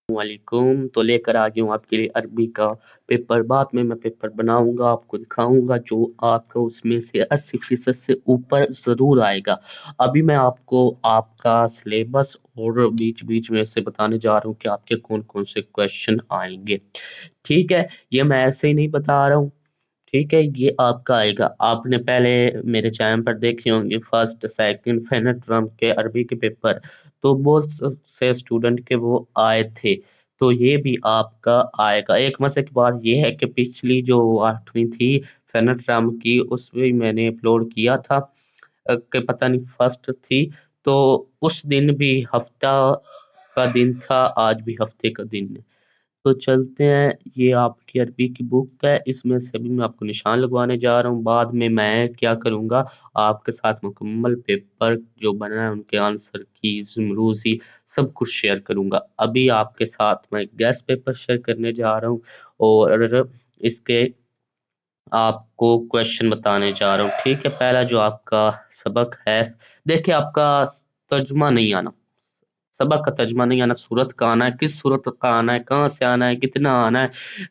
वालेकुम। तो लेकर आ गया हूँ आपके लिए अरबी का पेपर। बाद में मैं पेपर बनाऊंगा, आपको दिखाऊंगा जो आपका उसमें से 80% से ऊपर ज़रूर आएगा। अभी मैं आपको आपका सिलेबस और बीच बीच में से बताने जा रहा हूँ कि आपके कौन कौन से क्वेश्चन आएंगे। ठीक है, ये मैं ऐसे ही नहीं बता रहा हूँ। ठीक है, ये आपका आएगा। आपने पहले मेरे चैनल पर देखे होंगे फर्स्ट सेकंड फेनर ट्रम्प के अरबी के पेपर, तो बहुत से स्टूडेंट के वो आए थे। तो ये भी आपका आएगा। एक मसले की बात ये है कि पिछली जो 8वीं थी फेनर ट्रम्प की, उसमें मैंने अपलोड किया था कि पता नहीं फर्स्ट थी, तो उस दिन भी हफ्ता का दिन था, आज भी हफ्ते का दिन है। तो चलते हैं, ये आपकी अरबी की बुक है, इसमें से भी मैं आपको निशान लगवाने जा रहा हूँ। बाद में मैं क्या करूँगा, आपके साथ मुकम्मल पेपर जो बना है उनके आंसर की ज़मरूज़ी सब कुछ शेयर करूँगा। अभी आपके साथ मैं गैस पेपर शेयर करने जा रहा हूँ और इसके आपको क्वेश्चन बताने जा रहा हूँ। ठीक है, पहला जो आपका सबक है, देखिए आपका तर्जुमा नहीं आना, सबक का तर्जुमा नहीं आना, सूरत का आना है, किस सूरत का आना है, कहाँ से आना है, कितना आना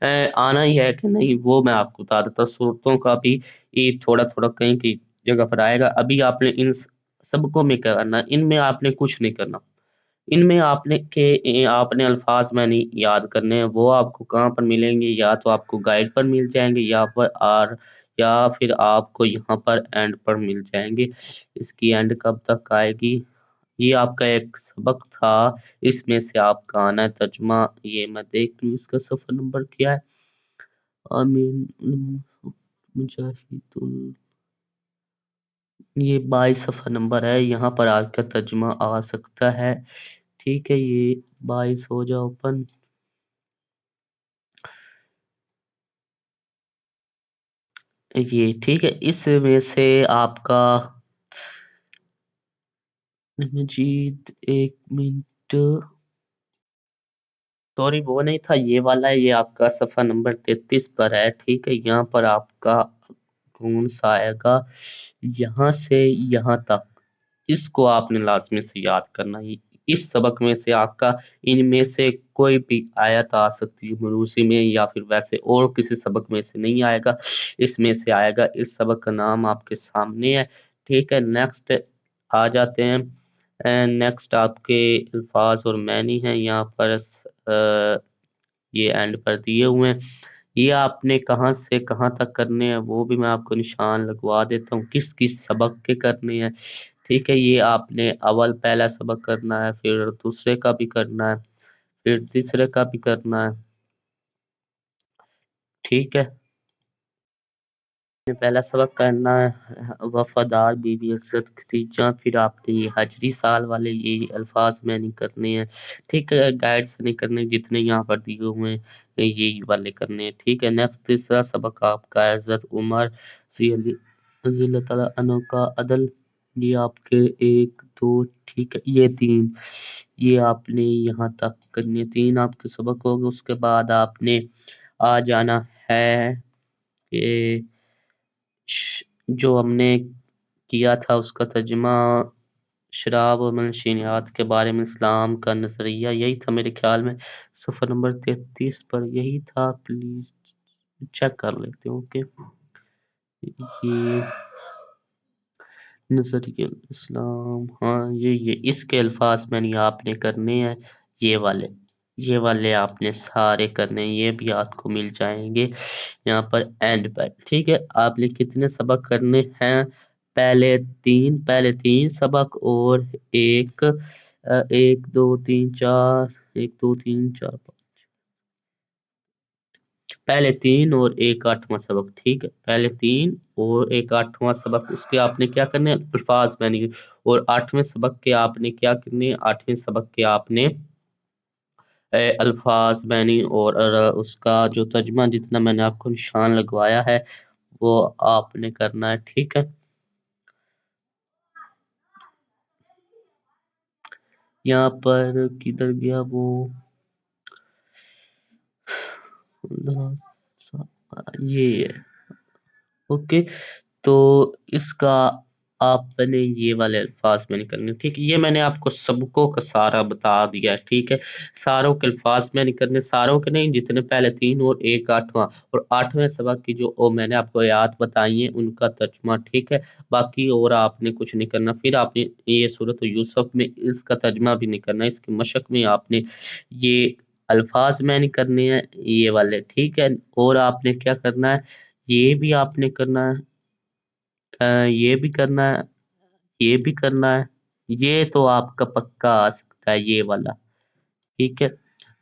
है, आना ही है कि नहीं वो मैं आपको बता देता हूँ। सूरतों का भी ये थोड़ा थोड़ा कहीं की जगह पर आएगा। अभी आपने इन सबकों में क्या करना है, इनमें आपने कुछ नहीं करना। इनमें आपने अल्फाज मैंने याद करने हैं। वो आपको कहाँ पर मिलेंगे, या तो आपको गाइड पर मिल जाएंगे या फिर आपको यहाँ पर एंड पर मिल जाएंगे। इसकी एंड कब तक आएगी, ये आपका एक सबक था, इसमें से आपका आना है तर्जुमा। ये मैं देख लूँ इसका सफर नंबर क्या है। आमीन मुजाहिदुल, ये 22 सफा नंबर है। यहाँ पर आपका तर्जुमा आ सकता है। ठीक है, ये 22 हो जाओ ओपन। ये ठीक है, इसमें से आपका मजीद एक मिनट, सॉरी वो नहीं था, ये वाला है। ये आपका सफ़ा नंबर 33 पर है। ठीक है, यहाँ पर आपका कौन सा आएगा, यहाँ से यहाँ तक, इसको आपने लाजमी से याद करना है। इस सबक में से आपका इनमें से कोई भी आयत आ सकती है मरूसी में, या फिर वैसे और किसी सबक में से नहीं आएगा, इसमें से आएगा। इस सबक का नाम आपके सामने है। ठीक है, नेक्स्ट आ जाते हैं। नेक्स्ट आपके अल्फाज और मैनी हैं यहाँ पर। ये एंड पर दिए हुए हैं। ये आपने कहाँ से कहाँ तक करने हैं वो भी मैं आपको निशान लगवा देता हूँ, किस किस सबक के करने हैं। ठीक है, ये आपने अव्वल पहला सबक करना है, फिर दूसरे का भी करना है, फिर तीसरे का भी करना है। ठीक है, पहला सबक करना है वफादार बीवी इज्जत खदीजा। फिर आपने ये हजरी साल वाले ये अल्फाज में नहीं करने हैं। ठीक है, गाइड से नहीं करने, जितने यहाँ पर दिए हुए हैं ये वाले करने हैं। ठीक है, नेक्स्ट तीसरा सबक आपका है इज्जत उमर का अदल। ये आपके एक दो, ठीक है, ये तीन, ये आपने यहाँ तक करने, तीन आपके सबक हो गए। उसके बाद आपने आ जाना है कि जो हमने किया था उसका तर्जुमा, शराब और मनशियात के बारे में इस्लाम का नजरिया, यही था मेरे ख्याल में। सफ़र नंबर 33 पर यही था, प्लीज चेक कर लेते हैं। ओके, ये नजरिया इस्लाम, हाँ ये इसके अल्फाज मैंने आपने करने हैं। ये वाले आपने सारे करने हैं, ये भी आपको मिल जाएंगे यहाँ पर एंड पर। ठीक है, आपने कितने सबक करने हैं, पहले तीन सबक और एक दो तीन चार, एक दो तीन चार, पहले तीन और एक आठवां सबक। ठीक है, पहले तीन और एक आठवां सबक, उसके आपने क्या करने हैं, अल्फाज मैंने। और आठवें सबक के आपने क्या करने हैं, आठवें सबक के आपने अल्फाज मैंने और उसका जो तर्जुमा जितना मैंने आपको निशान लगवाया है वो आपने करना है। ठीक है, यहाँ पर किधर गया वो, ये है। ओके, तो इसका آپ نے یہ والے الفاظ میں نہیں کرنے، ٹھیک ہے؟ یہ میں نے آپ کو سبقوں کا سارا بتا دیا ہے، ٹھیک ہے؟ ساروں کے الفاظ میں نہیں کرنے، ساروں کے نہیں، جتنے پہلے 3 اور ایک 8واں، اور 8ویں سبق کی جو میں نے آپ کو آیات بتائی ہیں ان کا ترجمہ، ٹھیک ہے؟ باقی اور آپ نے کچھ نہیں کرنا۔ پھر آپ نے یہ سورۃ یوسف میں اس کا ترجمہ بھی نہیں کرنا، اس کی مشق میں آپ نے یہ الفاظ میں نہیں کرنے ہیں یہ والے، ٹھیک ہے؟ اور آپ نے کیا کرنا ہے، یہ بھی آپ نے کرنا ہے، یہ بھی کرنا ہے، یہ بھی کرنا ہے۔ یہ تو آپ کا پکا آ سکتا ہے یہ والا، ٹھیک ہے؟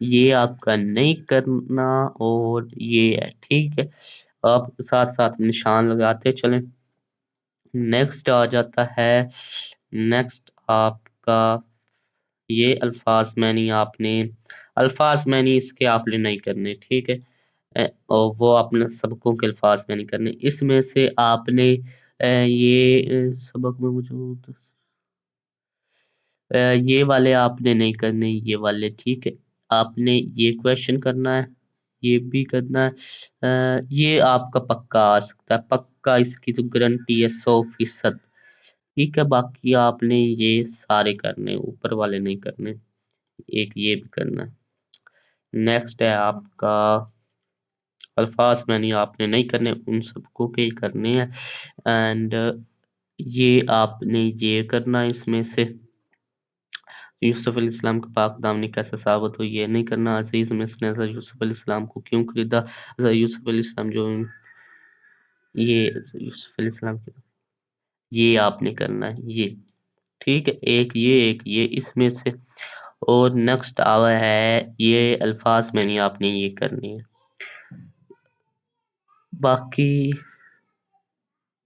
یہ آپ کا نہیں کرنا، اور یہ ہے، ٹھیک ہے؟ آپ ساتھ ساتھ نشان لگاتے چلیں۔ نیکسٹ آ جاتا ہے، نیکسٹ آپ کا یہ الفاظ میں نہیں، آپ نے الفاظ میں نہیں اس کے آپ نے نہیں کرنے، ٹھیک ہے؟ اور وہ اپنے سبقوں کے الفاظ میں نہیں کرنے، اس میں سے آپ نے یہ سبق میں موجود یہ والے آپ نے نہیں کرنے، یہ والے، ٹھیک ہے؟ آپ نے یہ کویشچن کرنا ہے، یہ بھی کرنا ہے، یہ آپ کا پکا آ سکتا ہے، پکا، اس کی تو گارنٹی ہے 100%، ٹھیک ہے؟ باقی آپ نے یہ سارے کرنے، اوپر والے نہیں کرنے، ایک یہ بھی کرنا ہے۔ نیکسٹ ہے آپ کا الفاظ میں نہیں، آپ نے نہیں کرنے، ان سب کو کے ہی کرنے ہیں۔ اینڈ یہ آپ نے یہ کرنا ہے، اس میں سے یوسف علیہ السلام کے پاک دامنی کیسے ثابت ہو، یہ نہیں کرنا۔ عزیز مصر نے حضرت یوسف علیہ السلام کو کیوں خریدا، حضرت یوسف علیہ السلام جو یہ یوسف علیہ السلام کی یہ آپ نے کرنا ہے، یہ، ٹھیک ہے؟ ایک یہ اس میں سے۔ اور نیکسٹ آوا ہے یہ الفاظ میں نہیں، آپ نے یہ کرنی ہے، باقی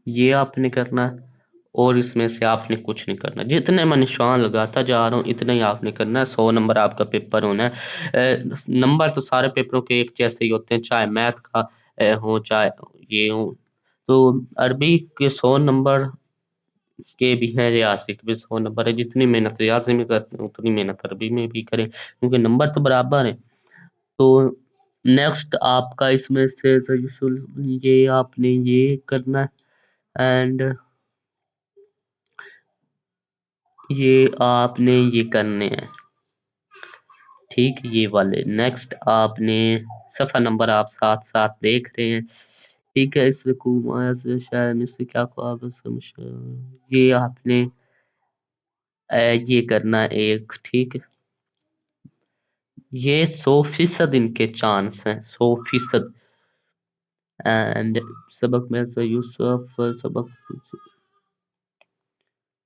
یہ آپ نے کرنا ہے، اور اس میں سے آپ نے کچھ نہیں کرنا۔ جتنے میں نشان لگاتا جا رہا ہوں اتنا ہی آپ نے کرنا ہے۔ 100 نمبر آپ کا پیپر ہونا ہے۔ نمبر تو سارے پیپروں کے ایک جیسے ہی ہوتے ہیں، چاہے میتھ کا ہو چاہے یہ ہو۔ تو عربی کے 100 نمبر کے بھی ہیں، ریاضی کے بھی 100 نمبر ہے۔ جتنی محنت ریاضی میں کرتے ہیں اتنی محنت عربی میں بھی کریں، کیونکہ نمبر تو برابر ہیں۔ تو نیکسٹ آپ کا اس میں سے یہ آپ نے یہ کرنا ہے، اینڈ یہ آپ نے یہ کرنے ہیں، ٹھیک؟ یہ والے نیکسٹ آپ نے صفحہ نمبر آپ ساتھ ساتھ دیکھ رہے ہیں، ٹھیک ہے؟ اس شاید میں سے کیا خواب یہ آپ نے یہ کرنا ایک، ٹھیک ہے؟ یہ 100% ان کے چانس ہیں، 100%۔ اینڈ سبق میں سے یوسف سبق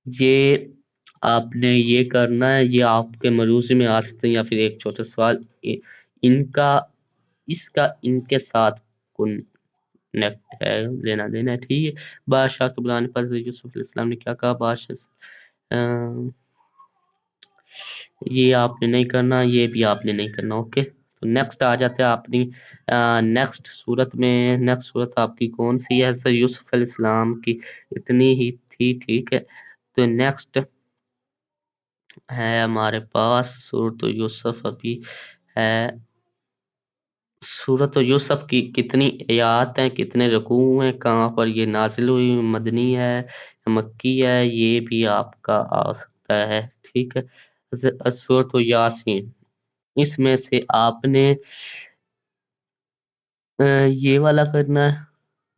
یہ آپ نے یہ کرنا ہے، یہ آپ کے مروزی میں آ سکتے ہیں، یا پھر ایک چھوٹا سوال ان کا اس کا ان کے ساتھ کنیکٹ ہے، لینا دینا ہے، ٹھیک ہے؟ بادشاہ کے بلانے پر یوسف علیہ السلام نے کیا کہا، بادشاہ یہ آپ نے نہیں کرنا، یہ بھی آپ نے نہیں کرنا، اوکے؟ تو نیکسٹ آ جاتے ہیں اپنی نیکسٹ صورت میں۔ نیکسٹ صورت آپ کی کون سی ہے؟ حضرت یوسف علیہ السلام کی اتنی ہی تھی، ٹھیک ہے؟ تو نیکسٹ ہے ہمارے پاس سورۃ یوسف، ابھی ہے سورۃ یوسف کی کتنی آیات ہیں، کتنے رکوع ہیں، کہاں پر یہ نازل ہوئی، مدنی ہے مکی ہے، یہ بھی آپ کا آ سکتا ہے، ٹھیک ہے؟ سورۃ یاسین، اس میں سے آپ نے یہ والا کرنا ہے،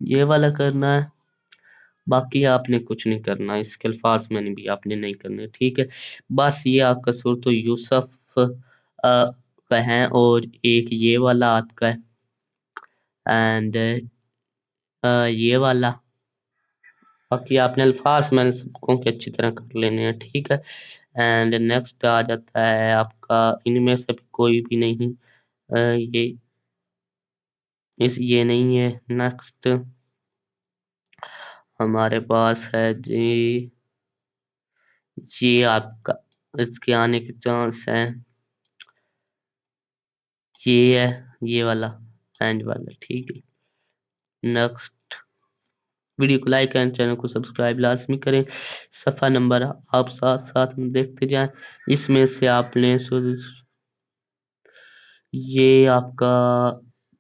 یہ والا کرنا ہے، باقی آپ نے کچھ نہیں کرنا، اس کے الفاظ میں بھی آپ نے نہیں کرنے، ٹھیک ہے؟ بس یہ آپ کا سورۃ یوسف کا ہے، اور ایک یہ والا آپ کا ہے، اینڈ یہ والا، باقی آپ نے الفاظ میں نے سبقوں کے اچھی طرح کر لینے ہیں، ٹھیک ہے؟ اینڈ نیکسٹ آ جاتا ہے آپ کا ان میں سے کوئی بھی نہیں، یہ نہیں ہے۔ نیکسٹ ہمارے پاس ہے جی، یہ آپ کا اس کے آنے کے چانس ہے، یہ ہے یہ والا اینڈ والا، ٹھیک ہے؟ نیکسٹ ویڈیو کو لائک کریں، چینل کو سبسکرائب لازمی کریں، صفحہ نمبر آپ ساتھ ساتھ میں دیکھتے جائیں۔ اس میں سے آپ نے یہ آپ کا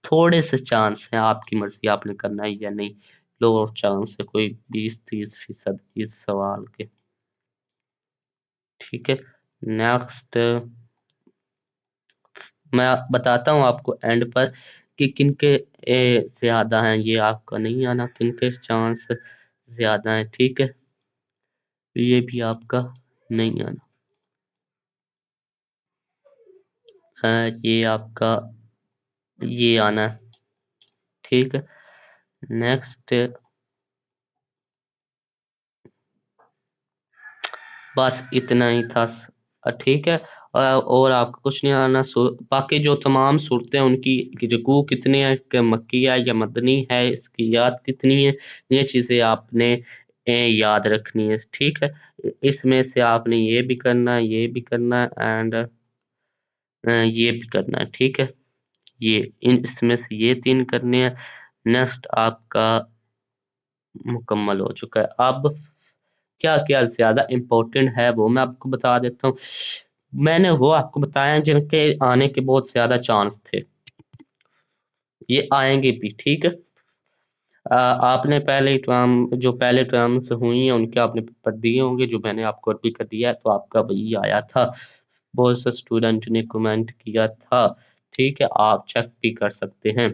تھوڑے سے چانس ہیں، آپ کی مرضی آپ نے کرنا ہے یا نہیں، लो चांस है कोई 20-30% इस सवाल के। ठीक है, नेक्स्ट मैं बताता हूँ आपको एंड पर कि किनके ज्यादा हैं, ये आपका नहीं आना, किनके चांस ज्यादा हैं। ठीक है, ये भी आपका नहीं आना। ये आपका ये आना है। ठीक है, नेक्स्ट बस इतना ही था। ठीक है, और आपको कुछ नहीं आना। बाकी जो तमाम सूरतें उनकी की रुकू कितनी है, कि मक्किया या मदनी है, इसकी याद कितनी है, ये चीज़ें आपने याद रखनी है। ठीक है, इसमें से आपने ये भी करना है, ये भी करना है, एंड ये भी करना है। ठीक है, ये इसमें से ये 3 करने हैं। नेक्स्ट आपका मुकम्मल हो चुका है। अब क्या क्या ज्यादा इम्पोर्टेंट है वो मैं आपको बता देता हूँ। मैंने वो आपको बताया जिनके आने के बहुत ज्यादा चांस थे, ये आएंगे भी। ठीक है, आपने पहले टर्म जो पहले टर्म्स हुई हैं उनके आपने पेपर दिए होंगे, जो मैंने आपको अभी कर दिया है तो आपका वही आया था। बहुत से स्टूडेंट ने कमेंट किया था। ठीक है, आप चेक भी कर सकते हैं।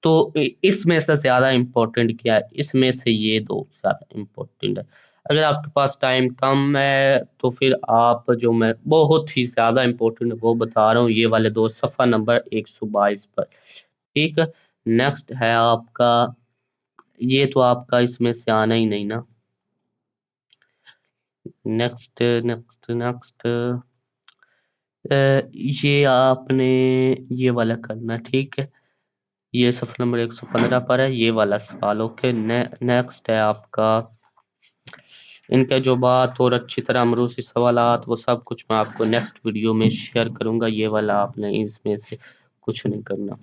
तो इसमें से ज्यादा इम्पोर्टेंट क्या है, इसमें से ये दो ज्यादा इम्पोर्टेंट है। अगर आपके पास टाइम कम है तो फिर आप जो मैं बहुत ही ज्यादा इम्पोर्टेंट वो बता रहा हूँ, ये वाले दो सफा नंबर 122 पर। ठीक है, नेक्स्ट है आपका, ये तो आपका इसमें से आना ही नहीं ना। नेक्स्ट नेक्स्ट नेक्स्ट ये आपने ये वाला करना। ठीक है, ये सफर नंबर 115 पर है ये वाला सवाल। ओके, नेक्स्ट है आपका, इनका जो बात और अच्छी तरह मरूसी सवालात वो सब कुछ मैं आपको नेक्स्ट वीडियो में शेयर करूंगा। ये वाला आपने इसमें से कुछ नहीं करना।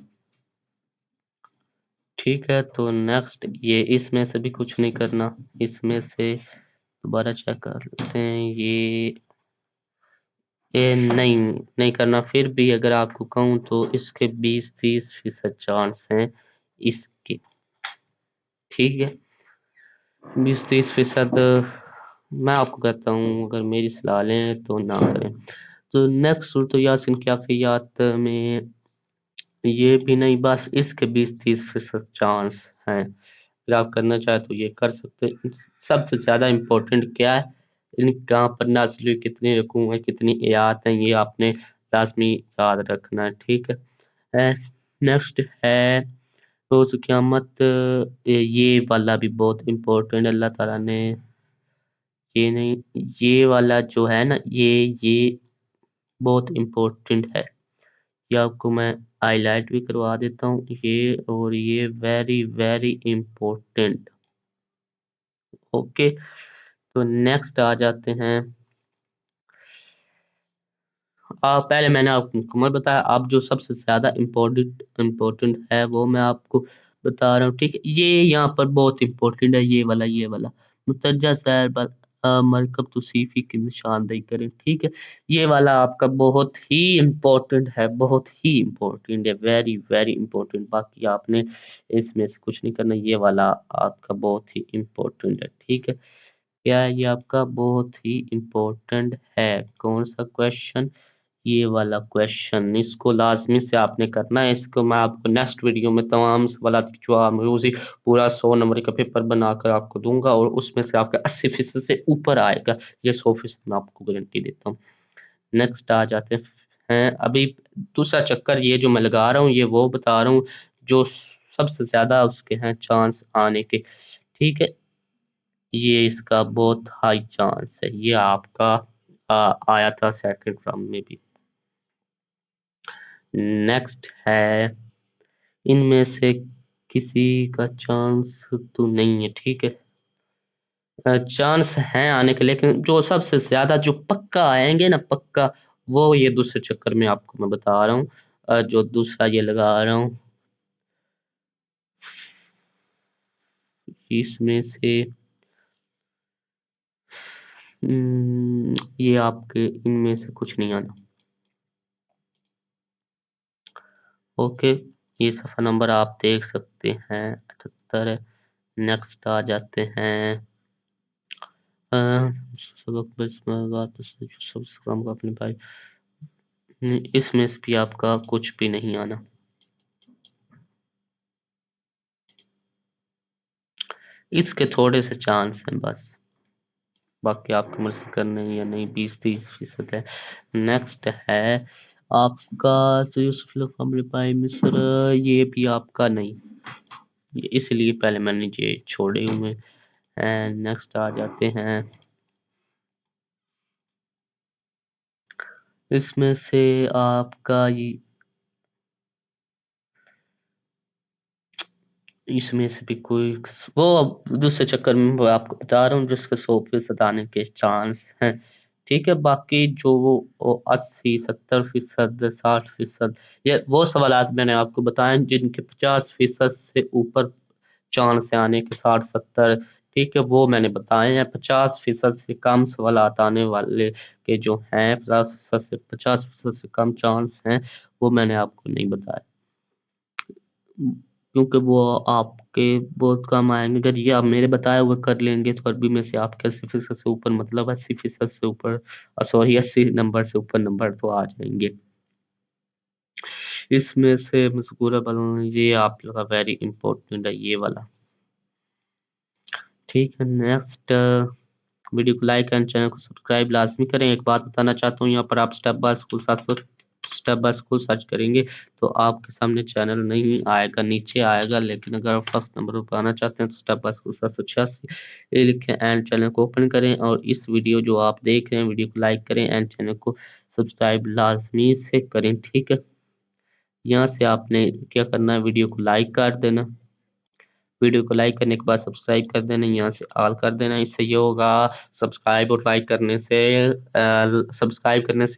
ठीक है, तो नेक्स्ट ये इसमें से भी कुछ नहीं करना। इसमें से दोबारा चेक कर लेते हैं। ये नहीं नहीं करना। फिर भी अगर आपको कहूँ तो इसके 20-30% चांस हैं इसके। ठीक है, 20-30% मैं आपको कहता हूँ अगर मेरी सलाह लें तो ना करें। तो नेक्स्ट सूरत यासिन की आखिरियात में ये भी नहीं, बस इसके 20-30% चांस हैं। अगर आप करना चाहे तो ये कर सकते हैं। सबसे ज्यादा इम्पोर्टेंट क्या है, कहाँ पर नाजिल हुई, कितनी रकूम है, कितनी आयत है, ये आपने लाजमी याद रखना है। ठीक है, नेक्स्ट है रोज क़यामत। ये वाला भी बहुत इम्पोर्टेंट, अल्लाह ताला ने ये नहीं, ये वाला जो है ना, ये बहुत इम्पोर्टेंट है। ये आपको मैं हाईलाइट भी करवा देता हूँ ये, और ये वेरी वेरी इम्पोर्टेंट। ओके, तो नेक्स्ट आ जाते हैं। पहले मैंने आपको मुकम्मल बताया, अब जो सबसे ज्यादा इम्पोर्टेंट इम्पोर्टेंट है वो मैं आपको बता रहा हूँ। ठीक है, ये यहाँ पर बहुत इम्पोर्टेंट है, ये वाला मुतज्जा सैर मरकब तौसीफी की निशानदेही करें। ठीक है, ये वाला आपका बहुत ही इम्पोर्टेंट है, बहुत ही इम्पोर्टेंट है, वेरी वेरी इम्पोर्टेंट। बाकी आपने इसमें से कुछ नहीं करना, ये वाला आपका बहुत ही इम्पोर्टेंट है। ठीक है, क्या है ये आपका बहुत ही इम्पोर्टेंट है, कौन सा क्वेश्चन, ये वाला क्वेश्चन, इसको लाजमी से आपने करना है। इसको मैं आपको नेक्स्ट वीडियो में तमाम सवालात की जवाब रोजी पूरा 100 नंबर का पेपर बनाकर आपको दूंगा, और उसमें से आपका 80% से ऊपर आएगा, ये 100% मैं आपको गारंटी देता हूँ। नेक्स्ट आ जाते हैं। अभी दूसरा चक्कर ये जो मैं लगा रहा हूँ, ये वो बता रहा हूँ जो सबसे ज्यादा उसके हैं चांस आने के। ठीक है, ये इसका बहुत हाई चांस है, ये आपका आया था सेकंड राउंड में भी। नेक्स्ट है, इनमें से किसी का चांस तो नहीं है। ठीक है, चांस हैं आने के, लेकिन जो सबसे ज्यादा जो पक्का आएंगे ना, पक्का, वो ये दूसरे चक्कर में आपको मैं बता रहा हूँ। जो दूसरा ये लगा रहा हूँ, इसमें से ये आपके इनमें से कुछ नहीं आना। ओके, یہ صفحہ نمبر آپ دیکھ سکتے ہیں 78۔ نیکسٹ آ جاتے ہیں سبق کا اپنے بھائی، اس میں سے بھی آپ کا کچھ بھی نہیں آنا، اس کے تھوڑے سے چانس ہیں بس، باقی آپ کو مرضی کرنے یا نہیں، 20-30% ہے۔ نیکسٹ ہے آپ کا یوسف القمر پائی مصر، یہ بھی آپ کا نہیں، اس لیے پہلے میں نے یہ چھوڑے ہوئے ہیں۔ نیکسٹ آ جاتے ہیں اس میں سے آپ کا اس میں سے بھی کوئی وہ دوسرے چکر میں وہ آپ کو بتا رہا ہوں جس کے 100% آنے کے چانس ہیں، ٹھیک ہے۔ باقی جو وہ 80 70% 60%، یہ وہ سوالات میں نے آپ کو بتائے جن کے 50% سے اوپر چانس ہے آنے کے، 60-70، ٹھیک ہے، وہ میں نے بتائے ہیں۔ 50% سے کم سوالات آنے والے کے جو ہیں، 50% سے کم چانس ہیں، وہ میں نے آپ کو نہیں بتایا، کیونکہ وہ آپ کے بہت کم آئیں گے۔ اگر یہ آپ میرے بتائے ہوئے کر لیں گے تو عربی میں سے آپ کے 80% سے اوپر، مطلب 80% سے اوپر، سوری 80 نمبر سے اوپر نمبر تو آ جائیں گے۔ اس میں سے مذکورہ یہ آپ لوگا ویری امپورٹنٹ ہے یہ والا، ٹھیک ہے۔ نیکسٹ، ویڈیو کو لائک اینڈ چینل کو سبسکرائب لازمی کریں۔ ایک بات بتانا چاہتا ہوں، یہاں پر آپ سٹیپ بائی اسکول سرچ کریں گے تو آپ کے سامنے چینل نہیں آئے گا، نیچے آئے گا، لیکن اگر آپ فرسٹ نمبر پر آنا چاہتے ہیں تو سٹیپ بائی اسکول 786 یہ لکھیں اینڈ چینل کو اوپن کریں، اور اس ویڈیو جو آپ دیکھ رہے ہیں ویڈیو کو لائک کریں، اینڈ چینل کو سبسکرائب لازمی سے کریں، ٹھیک ہے۔ یہاں سے آپ نے کیا کرنا ہے، ویڈیو کو لائک کر دینا، ویڈیو کو لائک کرنے کے بعد سبسکرائب کر دینا، یہاں سے آل کر دینا۔ اس سے یہ ہوگا سبسکرائب اور لائک کرنے سے،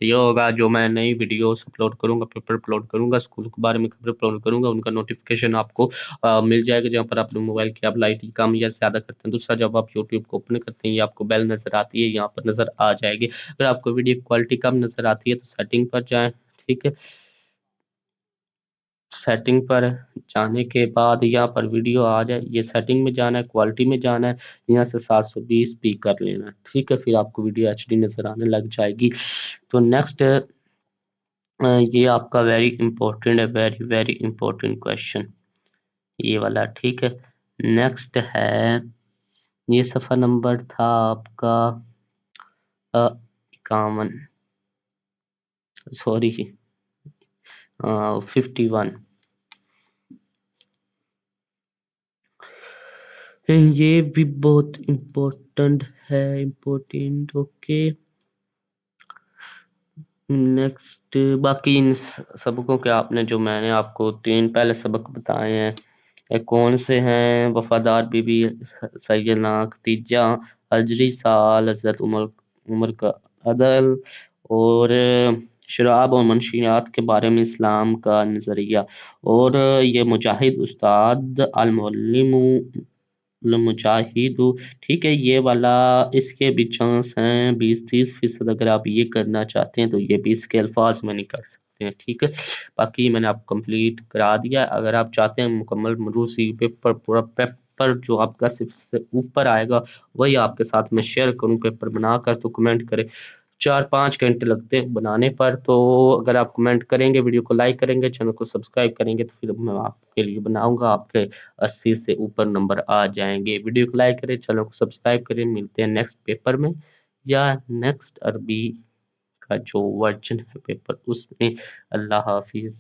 یہ ہوگا جو میں نئی ویڈیوز اپلوڈ کروں گا، پیپر اپلوڈ کروں گا، اسکول کے بارے میں خبر اپلوڈ کروں گا، ان کا نوٹیفیکیشن آپ کو مل جائے گا، جہاں پر آپ موبائل کی آپ لائٹنگ کم یا زیادہ کرتے ہیں۔ دوسرا، جب آپ یوٹیوب کو اوپن کرتے ہیں یہ آپ کو بیل نظر آتی ہے، یہاں پر نظر آ جائے گی۔ اگر آپ کو ویڈیو کوالٹی کم نظر آتی ہے تو سیٹنگ پر جائیں، ٹھیک ہے۔ سیٹنگ پر جانے کے بعد یہاں پر ویڈیو آ جائے، یہ سیٹنگ میں جانا ہے، کوالٹی میں جانا ہے، یہاں سے 720 پی کر لینا ہے، ٹھیک ہے۔ پھر آپ کو ویڈیو ایچ ڈی نظر آنے لگ جائے گی۔ تو نیکسٹ، یہ آپ کا ویری امپورٹنٹ ہے، ویری ویری امپورٹنٹ کویشچن یہ والا، ٹھیک ہے۔ نیکسٹ ہے، یہ صفحہ نمبر تھا آپ کا 51، سوری 51، یہ بھی بہت امپورٹنٹ ہے، امپورٹنٹ، اوکے۔ نیکسٹ، باقی ان سبقوں کے آپ نے جو میں نے آپ کو 3 پہلے سبق بتائے ہیں، یہ کون سے ہیں؟ وفادار بی بی سیدنا خدیجہ، ہجری سال، حضرت عمر کا عدل، اور شراب اور منشیات کے بارے میں اسلام کا نظریہ، اور یہ مجاہد استاد المعلم المجاہد، ٹھیک ہے۔ یہ والا اس کے بھی چانس ہیں 20-30%، اگر آپ یہ کرنا چاہتے ہیں تو یہ بھی اس کے الفاظ میں نہیں کر سکتے ہیں، ٹھیک ہے۔ باقی میں نے آپ کو کمپلیٹ کرا دیا، اگر آپ چاہتے ہیں مکمل مروسی پیپر، پورا پیپر جو آپ کا صرف سے اوپر آئے گا وہی آپ کے ساتھ میں شیئر کروں پیپر بنا کر، تو کمنٹ کریں۔ 4-5 گھنٹے لگتے ہیں بنانے پر، تو اگر آپ کمنٹ کریں گے، ویڈیو کو لائک کریں گے، چینل کو سبسکرائب کریں گے، تو پھر میں آپ کے لیے بناؤں گا، آپ کے 80 سے اوپر نمبر آ جائیں گے۔ ویڈیو کو لائک کریں، چینل کو سبسکرائب کریں، ملتے ہیں نیکسٹ پیپر میں یا نیکسٹ عربی کا جو ورژن ہے پیپر اس میں۔ اللہ حافظ۔